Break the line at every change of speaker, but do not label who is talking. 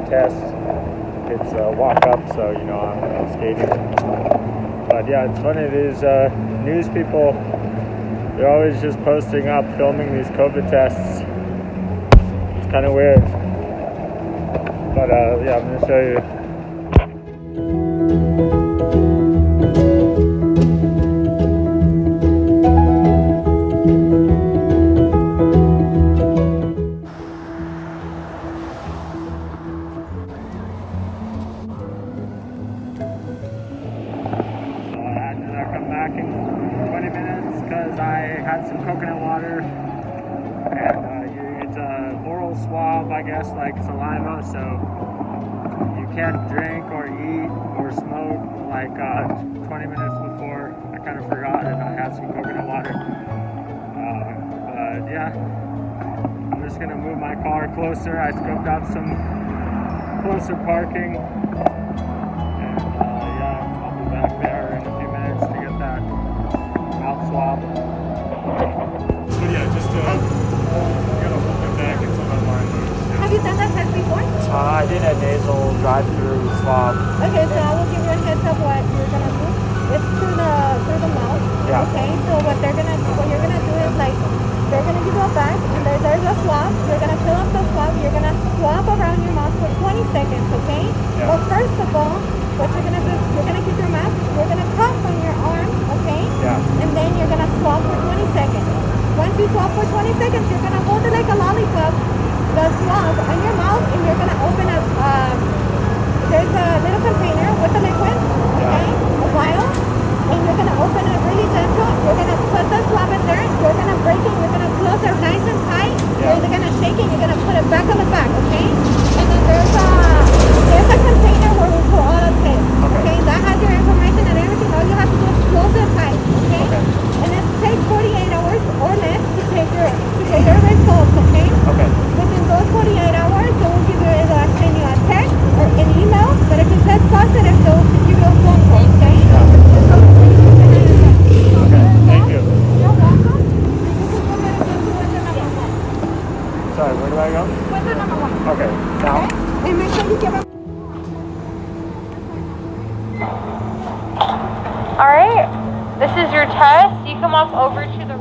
test. It's a walk up, so you know I'm skating. But yeah, it's funny, these news people, they're always just posting up, filming these COVID tests. It's kind of weird. But yeah, I'm gonna show you. I had some coconut water, and it's a oral swab, I guess, like saliva, so you can't drink or eat or smoke. Like 20 minutes before, I kind of forgot, and I had some coconut water. But yeah, I'm just gonna move my car closer. I scoped out some closer parking, and yeah, I'll be back there in a few minutes to get that mouth swab. So yeah, just gotta hold it back until my line moves. Yeah.
Have you done that test before?
I did a nasal drive-through swab.
Okay, so I will give you a heads up what you're gonna do. It's through the mouth.
Yeah.
Okay, so what you're gonna do is, like, they're gonna give you a bag, and there's a swab. You're gonna fill up the swab. You're gonna swab around your mouth for 20 seconds. Okay.
Yeah.
But first of all, what you're gonna do, you're gonna keep your mask. You're gonna cough on your arm. Okay.
Yeah.
And then you're gonna swab for 20 seconds. Once you swab for 20 seconds, you're gonna hold it like a lollipop, the swab on your mouth, and you're gonna open up. There's a little container with the liquid. Okay. A vial. And you're going to open it really gentle. You're going to put the swab in there. You're going to break it. You're going to close it nice and tight.
Yeah.
You're going to shake it. You're going to put it back on the back, okay? And then there's a container where we put all the tests, okay? That has your information and everything. All you have to do is close it tight, okay? And it takes 48 hours or less to get your results, okay?
Okay.
Within those 48 hours, they will give you send you a text or an email. But if it says positive, they will give you a phone call, okay?
Yeah. Okay, thank you.
You're welcome. You can go ahead and go to window number 1.
Sorry, where do I go?
Window number 1.
Okay, now.
Okay? And make sure you give them.
Alright, this is your test. You come up over to the